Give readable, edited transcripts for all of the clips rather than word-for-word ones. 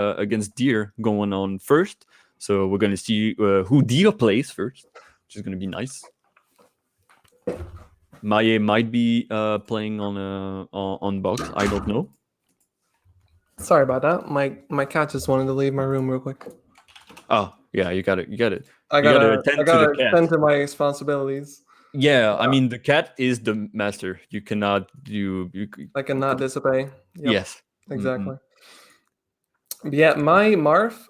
against Deer going on first. So we're gonna see who Deer plays first, which is gonna be nice. Maye might be playing on box. I don't know. Sorry about that. My cat just wanted to leave my room real quick. Oh yeah, you got it. You got it. I You gotta gotta attend to the cat. tend to my responsibilities. Yeah, I mean the cat is the master. You cannot do. I cannot disobey. Yep, Yes. exactly. Yeah, my Marv,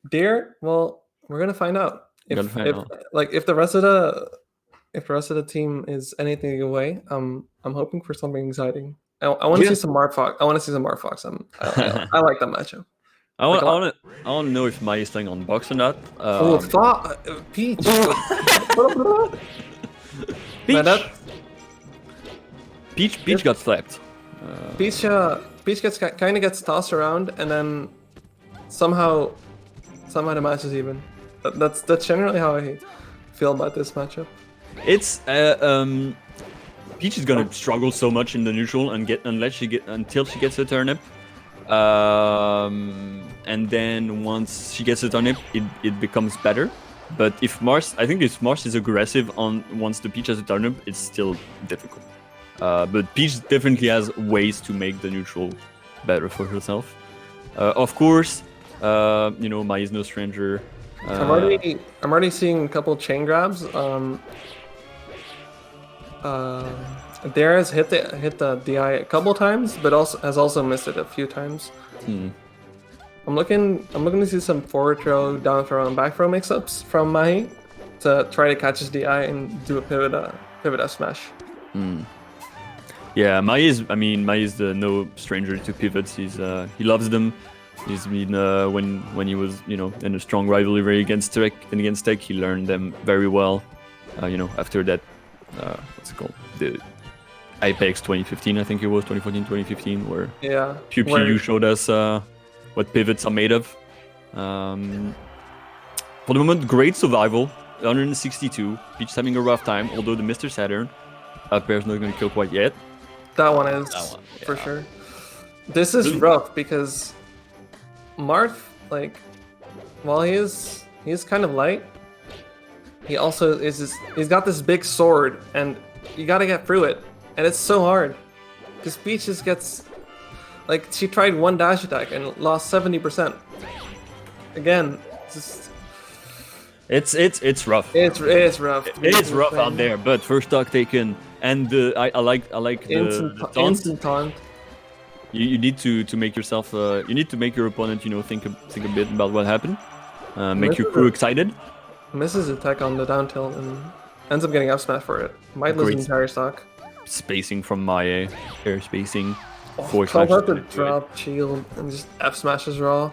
Deer. Well, we're gonna find out Gotta find if out. like if the rest of the team is anything away. I'm hoping for something exciting. I want to Yeah. see some Marv Fox. I want to see some Marv Fox. I like that matchup. I Like want. a I lot. want to. I want to know if Mai is playing on box or not. Oh, Peach. Peach. Man, that Peach got slapped. Peach gets kind of gets tossed around, and then somehow the match is even. That's generally how I feel about this matchup. It's Peach is gonna struggle so much in the neutral and until she gets a turnip. And then once she gets a turnip, it becomes better. But if Mars is aggressive on once the Peach has a turnip, it's still difficult. But Peach definitely has ways to make the neutral better for herself. Of course, Mai is no stranger. I'm already seeing a couple chain grabs. Dare has hit the DI a couple times, but has also missed it a few times. I'm looking to see some forward throw, down throw, and back throw mix-ups from Mahi to try to catch his DI and do a pivot F smash. Yeah, Mai is no stranger to pivots. He loves them. He's been when he was in a strong rivalry against Tech, he learned them very well. After that, what's it called, the Apex 2015, I think it was 2014, 2015, where Pew Pew showed us what pivots are made of. For the moment, great survival, 162. Peach having a rough time, although the Mr. Saturn up air is not going to kill quite yet. That one is for sure. This is rough because Marth, while he's kind of light, he also he's got this big sword, and you gotta get through it, and it's so hard because Peach just gets she tried one dash attack and lost 70%. Again, it's rough. It's rough. It is rough out there, but first stock taken, and I like the taunt. Instant taunt. You need to make yourself. You need to make your opponent, think a bit about what happened. Make your crew excited. Misses attack on the down tilt and ends up getting up smash for it. Might lose entire stock. Spacing from Maye, air spacing. Call out the drop shield and just F smashes raw.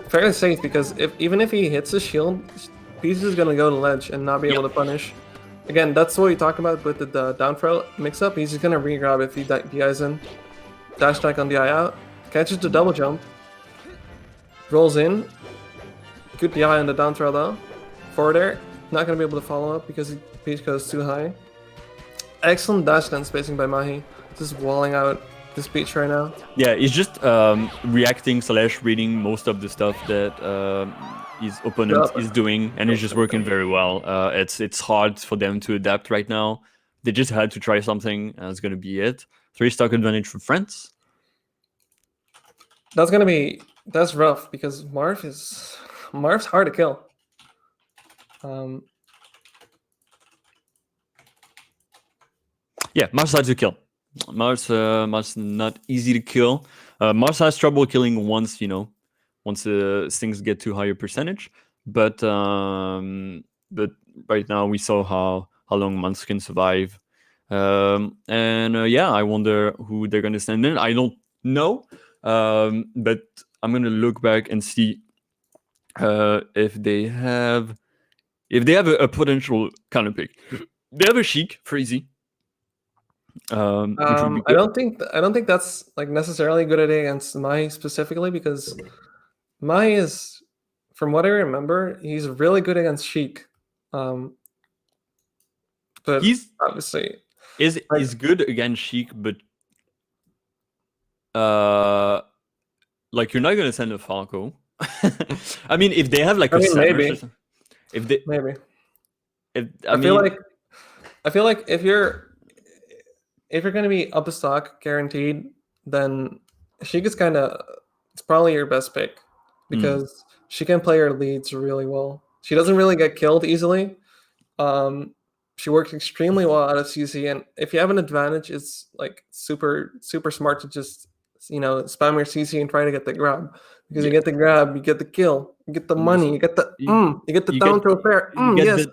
Fairly safe because even if he hits the shield, Peach is gonna go to ledge and not be able to punish. Again, that's what we talked about with the down throw mix up. He's just gonna re-grab if he DI's in. Dash attack on DI out. Catches the double jump. Rolls in. Good DI on the down throw though. Forward air. Not gonna be able to follow up because Peach goes too high. Excellent dash then spacing by Mahi. Just walling out this Peach right now. Yeah, he's just reacting / reading most of the stuff that his opponent is doing, and it's just working very well. It's hard for them to adapt right now. They just had to try something, and it's gonna be it. 3-stock advantage for France. That's rough because Marth's hard to kill. Yeah, Mars hard to kill. Mars not easy to kill. Mars has trouble killing once things get to higher percentage. But right now we saw how long Mars can survive. I wonder who they're gonna send in. I don't know, but I'm gonna look back and see if they have a potential counter pick. They have a Sheik for easy. I don't think that's necessarily a good idea against Mai specifically because Mai is, from what I remember, he's really good against Sheik. But he's obviously is good against Sheik, but like you're not gonna send a Falco. I mean, if they have like I a mean, Samus maybe. or something, if they, Maybe. if I feel like if you're gonna be up a stock guaranteed, then Sheikah's kind of it's probably your best pick because she can play her leads really well. She doesn't really get killed easily. She works extremely well out of CC, and if you have an advantage, it's like super smart to just spam your CC and try to get the grab because you yeah, get the grab, you get the kill, you get the money, you get the you, you get the you down get to a fair you get yes. the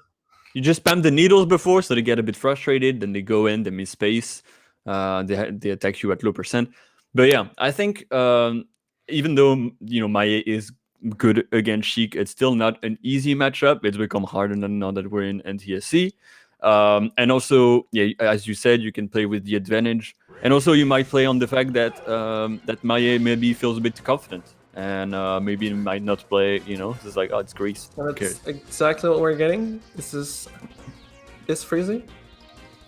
you just spam the needles before, so they get a bit frustrated. Then they go in, they miss space. They attack you at low percent. But yeah, I think even though Maya is good against Sheik, it's still not an easy matchup. It's become harder now that we're in NTSC. And also, yeah, as you said, you can play with the advantage, and also you might play on the fact that that Maya maybe feels a bit confident, and maybe it might not play. It's just like, oh, it's Greece. And Who that's cares? exactly what we're getting. This is Freezy.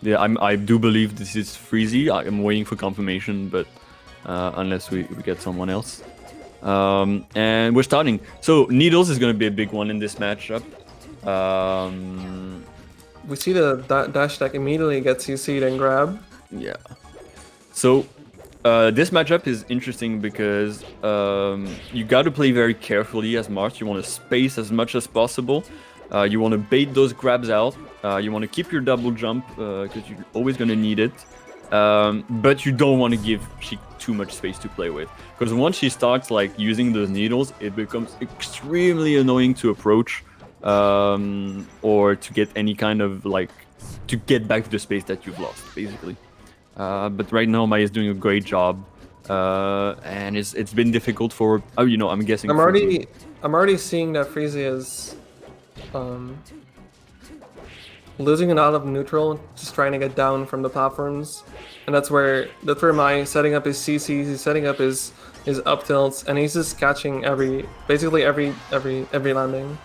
Yeah, I do believe this is Freezy. I'm waiting for confirmation, but unless we get someone else. And we're starting. So Needles is going to be a big one in this matchup. We see the dash attack immediately gets CC'd and grab. Yeah. So this matchup is interesting because you got to play very carefully as Mars. You want to space as much as possible. You want to bait those grabs out. You want to keep your double jump because you're always going to need it. But you don't want to give Sheik too much space to play with, because once she starts like using those needles, it becomes extremely annoying to approach or to get any kind of like to get back to the space that you've lost, basically. But right now, Maya is doing a great job, and it's been difficult for I'm guessing. I'm already seeing that Freezy is losing a lot of neutral, just trying to get down from the platforms, and that's where Maya setting up his CCs, he's setting up his up tilts, and he's just catching basically every landing.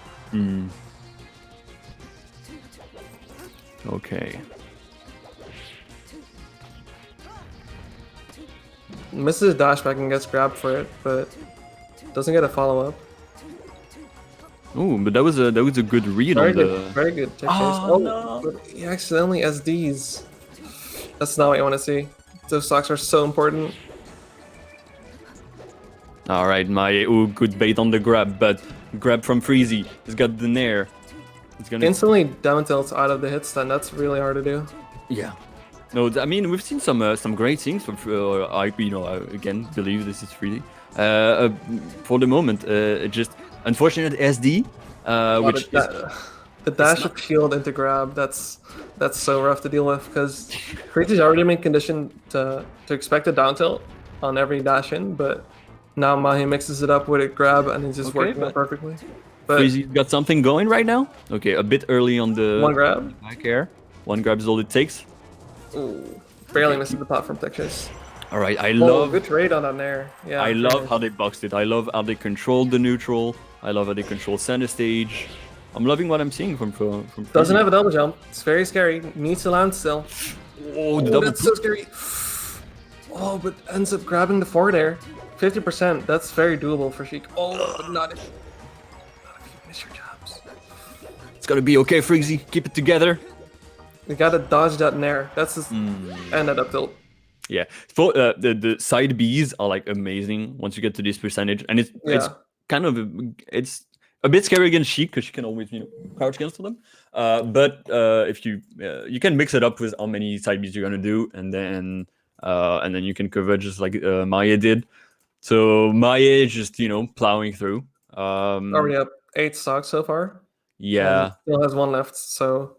Okay. Misses dash back and gets grabbed for it, but doesn't get a follow up. Ooh, but that was a good read Very on good, the. very good. Check Oh, no. but he accidentally SDs. That's not what you want to see. Those stocks are so important. All right, Maya. Ooh, good bait on the grab, but grab from Freezy. He's got the nair. He's gonna Instantly down tilts out of the hit stun. That's really hard to do. Yeah. No, I mean we've seen some great things from I again believe this is Freezy. For the moment, it just unfortunate SD, which is the dash of shield into grab. That's so rough to deal with because Freezy's already been conditioned to expect a down tilt on every dash in, but now Mahi mixes it up with a grab and it's just working out perfectly. But Freezy's got something going right now. Okay, a bit early on the one grab. Back air. One grab is all it takes. Ooh, barely missing the platform textures. All right, I love. Good trade on that nair. Yeah. I love how they boxed it. I love how they controlled the neutral. I love how they control center stage. I'm loving what I'm seeing from Freezy. Doesn't have a double jump. It's very scary. Needs to land still. Oh, the double. That's so scary. Oh, but ends up grabbing the forward air. 50%. That's very doable for Sheik. Oh, but not if you miss your jabs. It's gonna be okay, Freezy. Keep it together. You gotta dodge that nair. That's just and that up tilt. Yeah, for the side Bs are like amazing once you get to this percentage, and it's kind of it's a bit scary against Sheik because she can always crouch cancel them. But if you can mix it up with how many side Bs you're gonna do, and then you can cover just like Maya did. So Maya is just plowing through. Already up 8 stocks so far. Yeah, still has 1 left. So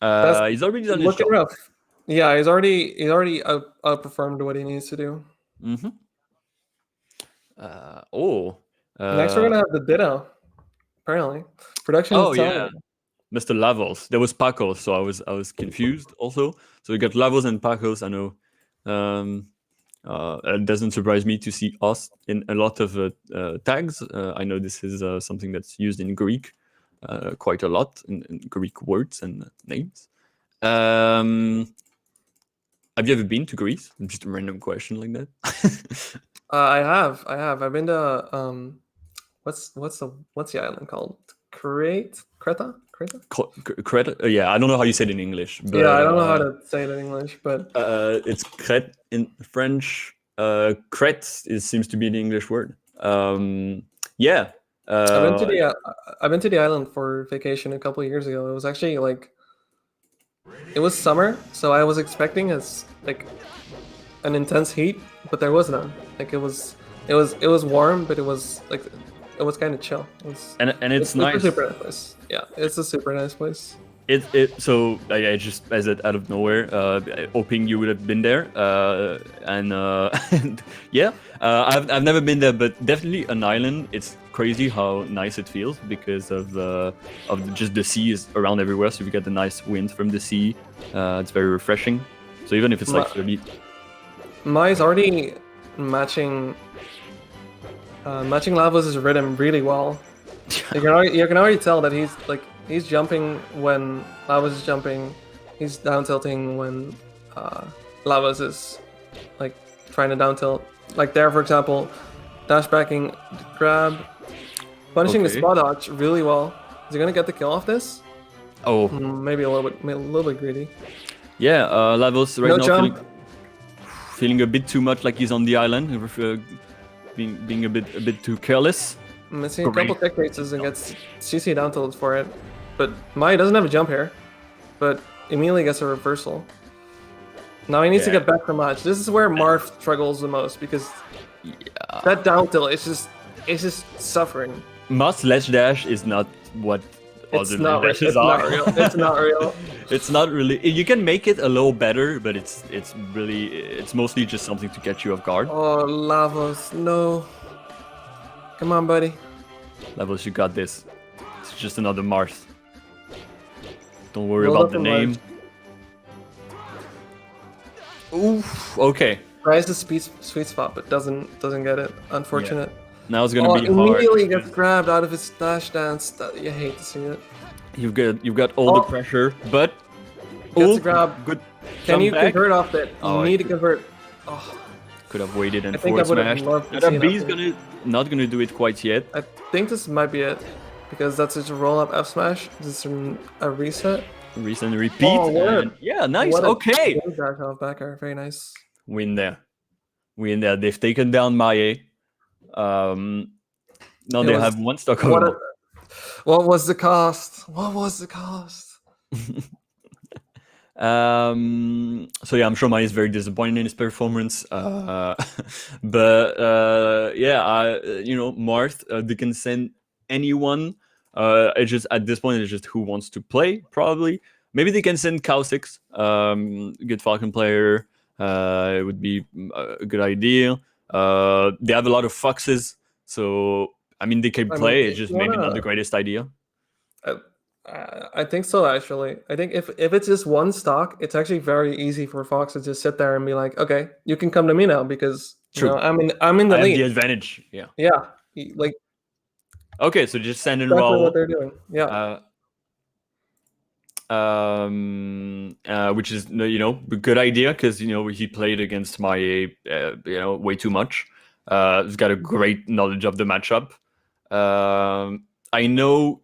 he's already done his job. Looking rough. Yeah, he's already outperformed what he needs to do. Mm-hmm. Next, we're gonna have the Ditto. Apparently, production. Oh yeah, Mr. Lavos. There was Pacos, so I was confused also. So we got Lavos and Pacos. I know. It doesn't surprise me to see us in a lot of tags. I know this is something that's used in Greek quite a lot in Greek words and names. Have you ever been to Greece? Just a random question like that. I have. I've been to what's the island called? Creta? Crete? Yeah, I don't know how you say it in English, Yeah, but I don't know how to say it in English, but it's Crete in French. Crete seems to be the English word. Yeah. I've been to Uh, the uh, I've been to the island for vacation a couple of years ago. It was actually like it was summer, so I was expecting like an intense heat, but there was none. Like it was warm, but it was kind of chill. and It's it's super nice. super nice place. Yeah, it's a super nice place. So I just as it out of nowhere, hoping you would have been there, and yeah, I've never been there, but definitely an island. It's crazy how nice it feels because of just the sea is around everywhere, so you get the nice wind from the sea. It's very refreshing. So even if it's like Ma- 30, Mai's already matching matching Lavos' rhythm really well. You can already tell that he's jumping when Lavos is jumping. He's down tilting when Lavos is like trying to down tilt. Like there, for example, dash backing, grab, punishing the Okay. spot dodge really well. Is he gonna get the kill off this? Oh Maybe a little bit greedy. yeah, Lavos right No now jump. feeling a bit too much like he's on the island, being a bit too careless. Missing a couple Great. tech races and gets CC down tilted for it. But Mai doesn't have a jump here, but immediately gets a reversal. Now he needs to Yeah. get back from match. This is where Marth struggles the most because that down tilt is just suffering. Moss ledge dash is not what It's other not. ledge dashes It's are. not real. It's not real. It's not really. You can make it a little better, but it's really it's mostly just something to get you off guard. Oh, Lavos, no. Come on, buddy. Levels, you got this. It's just another Marth. Don't worry Build about up the and name. Oof. Okay. Tries the sweet spot, but doesn't get it. Unfortunate. Now it's gonna Oh, be hard. immediately gets grabbed out of his dash dance. You hate to see it. You've got all the Oh. pressure, but Gets a grab. good. Can jump you back. convert off that? You Oh, I need to could- convert. Oh, Could have waited and I think I forward would have smashed. loved to That see B's that. not gonna do it quite yet. I think this might be it because that's just a roll up F smash. This is a reset. Recent repeat. Oh, word. And yeah, nice. What a Okay. good back off backer. Very nice. Win there. They've taken down Maie. Now It they was- have one stock What, over. what was the cost? What was the cost? So yeah, I'm sure Maie is very disappointed in his performance. But yeah, Marth, they can send anyone. It's just at this point, it's just who wants to play. Probably, maybe they can send Kausix, good Falcon player. It would be a good idea. They have a lot of foxes, so I mean they can I mean, play. if It's just you maybe wanna- not the greatest idea. I think so, actually. I think if it's just one stock, it's actually very easy for Fox to just sit there and be like, okay, you can come to me now because True. I'm in the I have lead. the advantage. Yeah. Yeah, like Okay, so just send and exactly roll. what they're doing. Yeah. Which is a good idea because he played against my way too much. He's got a great knowledge of the matchup. I know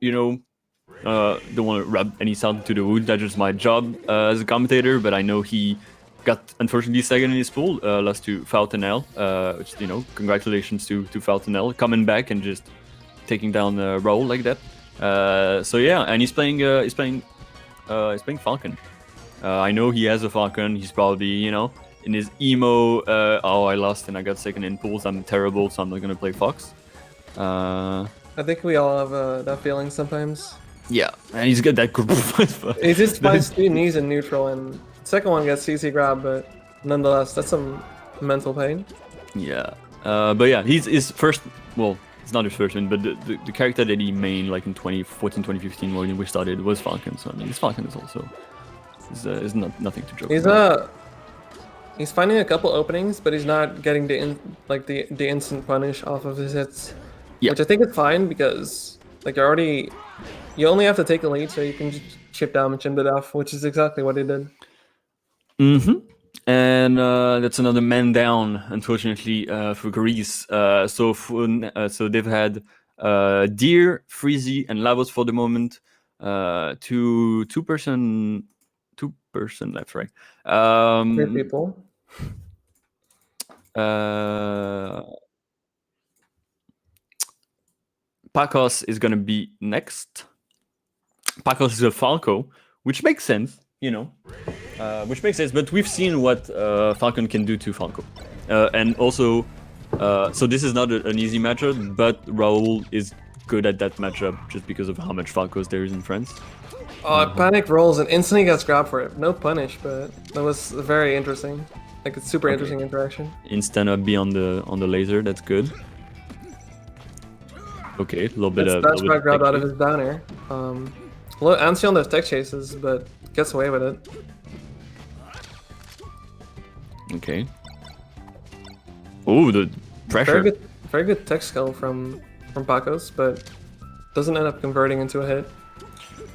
don't want to rub any salt to the wound. That's just my job as a commentator. But I know he got unfortunately second in his pool, lost to Falconel. Which congratulations to Falconel coming back and just taking down a role like that. So yeah, and he's playing Falcon. I know he has a Falcon. He's probably in his emo. Oh, I lost and I got second in pools. I'm terrible, so I'm not gonna play Fox. I think we all have that feeling sometimes. Yeah, and he's got that group. He just finds two knees in neutral, and second one gets CC grab, but nonetheless, that's some mental pain. Yeah, but yeah, he's his first. Well, it's not his first one, but the character that he mained like in 2014, 2015 when we started was Falcon. So I mean, his Falcon is also is nothing to joke about. He's finding a couple openings, but he's not getting the instant punish off of his hits, Yeah. which I think is fine because like you only have to take the lead, so you can just chip damage into death, which is exactly what he did. Mm-hmm. And that's another man down, unfortunately, for Greece. So they've had Deer, Freezy, and Lavos for the moment. Two person left, right? Three people. Pacos is gonna be next. Pacos is a Falco, which makes sense, which makes sense. But we've seen what Falcon can do to Falco, and also, so this is not an easy matchup, but Raul is good at that matchup just because of how much Falcos there is in France. Panic rolls and instantly gets grabbed for it. No punish, but that was very interesting. Like, it's super interesting interaction. Instant up B on the laser, that's good. Okay, a little bit of. That's why grabbed out of his down air. A little antsy on those tech chases, but gets away with it. Okay. Oh, the pressure. Very good tech skill from Pacos, but doesn't end up converting into a hit.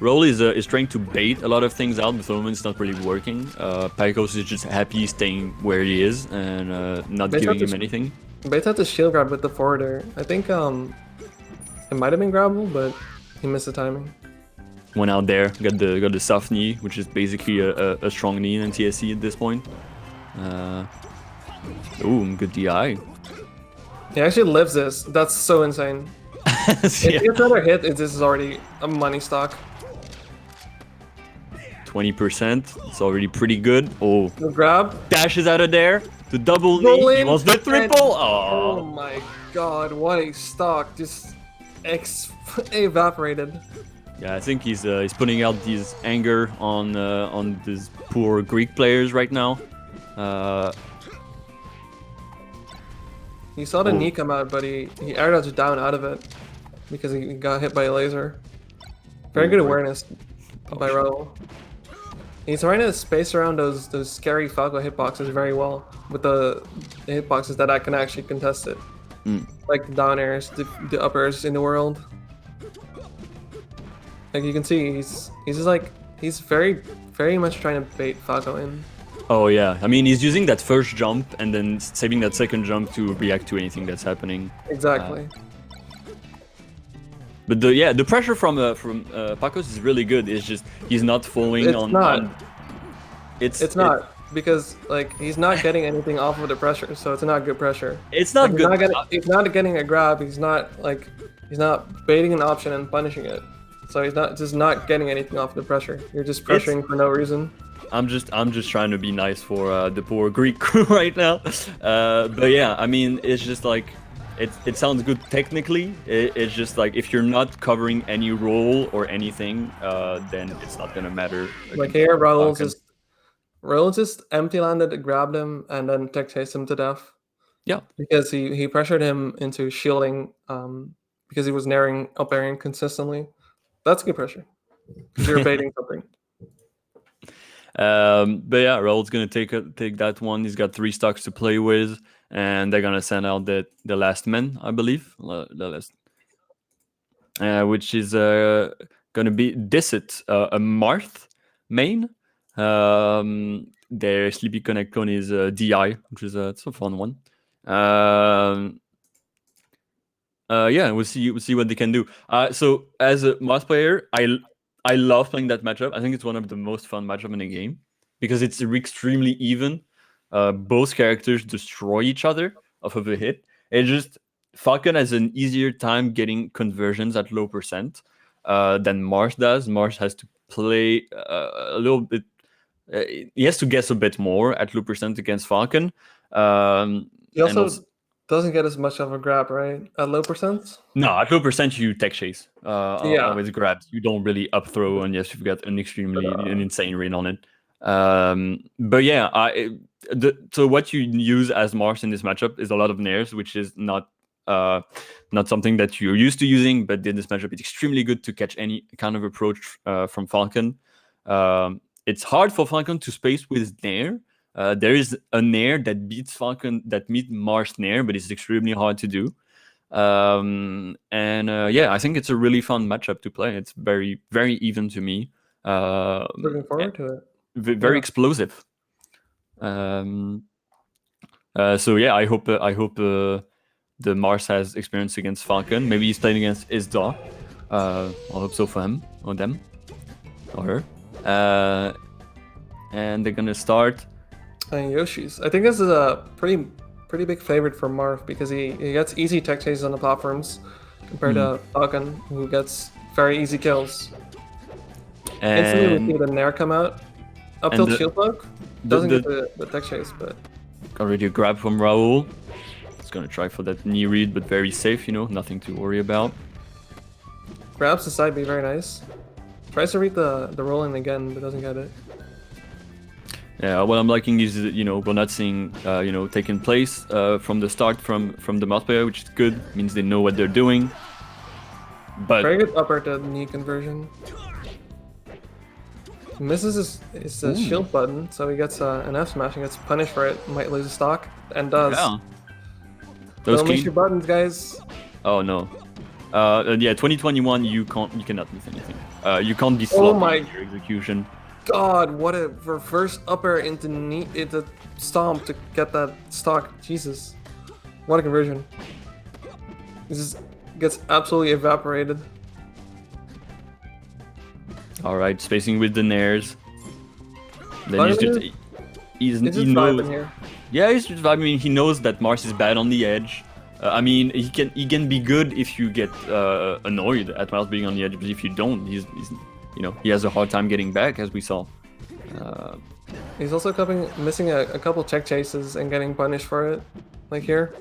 Raul is trying to bait a lot of things out, but for the moment it's not really working. Pacos is just happy staying where he is and not giving him anything. Bates had to shield grab with the forwarder. I think it might have been grabbable, but he missed the timing. Went out there, got the soft knee, which is basically a strong knee in TSC at this point. Ooh, good DI. He actually lives this. That's so insane. If he gets another hit, this is already a money stock. 20%. It's already pretty good. Oh, the grab. Dashes out of there. The double knee. He wants the triple. Oh my god, what a stock. Just evaporated. Yeah, I think he's putting out his anger on these poor Greek players right now. He saw the knee come out, but he air dodged down out of it because he got hit by a laser. Very good awareness by Raul. He's trying to space around those scary Falco hitboxes very well with the hitboxes that can actually contest it. Like the down airs, the up airs in the world. Like you can see, he's just like, he's very much trying to bait Falco in. Oh yeah, I mean he's using that first jump and then saving that second jump to react to anything that's happening. Exactly. But the pressure from Pacos is really good. It's just he's not falling on. It's not because like he's not getting anything off of the pressure, so it's not good pressure. It's not good. He's not getting a grab. He's not baiting an option and punishing it. So he's not getting anything off the pressure. You're just pressuring for no reason. I'm just trying to be nice for the poor Greek crew right now. But yeah, I mean it's just like it sounds good technically. It's just like if you're not covering any roll or anything, then it's not gonna matter. Like here, Raul just empty landed, grabbed him, and then tech chased him to death. Yeah, because he pressured him into shielding because he was up airing consistently. That's good pressure. You're baiting something. But yeah, Raul's gonna take that one. He's got 3 stocks to play with, and they're gonna send out the last man, I believe, the last, which is gonna be Disset, a Marth main. Their Sleepy Connect clone is DI, which is it's a fun one. Yeah, we'll see what they can do. So as a Marth player, I love playing that matchup. I think it's one of the most fun matchup in the game because it's extremely even. Both characters destroy each other off of a hit. It's just Falcon has an easier time getting conversions at low percent than Marth does. Marth has to play a little bit. He has to guess a bit more at low percent against Falcon. He also doesn't get as much of a grab, right? At low percent? No, at low percent you tech chase. Always grabs. You don't really up throw unless you've got an insane read on it. But yeah, so what you use as Marth in this matchup is a lot of nairs, which is not something that you're used to using, but in this matchup it's extremely good to catch any kind of approach from Falcon. It's hard for Falcon to space with nair. There is a nair that beats Marth nair, but it's extremely hard to do. Yeah, I think it's a really fun matchup to play. It's very, very even to me. Looking forward to it. Very explosive. So yeah, I hope the Mars has experience against Falcon. Maybe he's playing against Isdar. I hope so for him or them or her. And they're gonna start. And Yoshi's. I think this is a pretty big favorite for Marth because he gets easy tech chases on the platforms compared to Falcon, who gets very easy kills. Instantly we And see the Nair come out. Up and tilt shield poke. Doesn't get the tech chase, but already a grab from Raul. He's gonna try for that knee read, but very safe, you know, nothing to worry about. grabs the side B very nice. Tries to read the rolling again, but doesn't get it. Yeah, what I'm liking is that, you know, we're not seeing you know, taking place from the start from the Mars player, which is good. Means they know what they're doing. But Very good upper to knee conversion. Misses his shield button, so he gets an F smash and gets punished for it. Might lose a stock, and does. yeah, those Don't miss clean. your buttons, guys. Oh no. And yeah, 2021, you cannot miss anything. You can't be Oh sloppy my in your execution. God, what a reverse upper into stomp to get that stock. Jesus. What a conversion. This just gets absolutely evaporated. All right, spacing with the nairs. Then But he's it just is- he It's just vibing knows. here. Yeah, he's just. I mean, he knows that Mars is bad on the edge. I mean, he can be good if you get annoyed at Mars being on the edge, but if you don't, he's you know, he has a hard time getting back, as we saw. He's also missing a couple check chases and getting punished for it. Like here.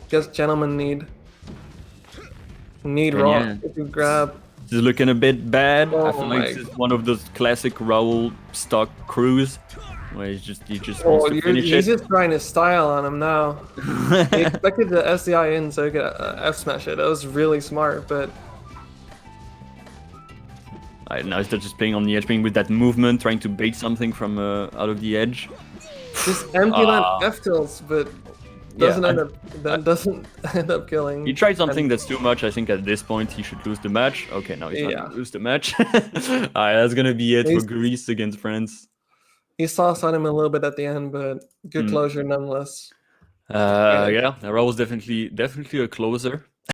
Just gentleman need. Need And raw. yeah. If you grab. This is looking a bit bad. I Oh feel my- like this is one of those classic Raul stock crews where he just Oh, wants to finish he's it. just trying to style on him now. He expected the SDI in so he could F smash it. That was really smart, but Now he's just playing on the edge, playing with that movement, trying to bait something from out of the edge. just empty land Ah. F tilts, but Yeah, doesn't end up killing. He tried something that's too much. I think at this point he should lose the match. Okay, now he's not Yeah. gonna lose the match. Alright, that's gonna be it He's- for Greece against France. He sauced on him a little bit at the end, but good closure nonetheless. Yeah, Raul's definitely a closer.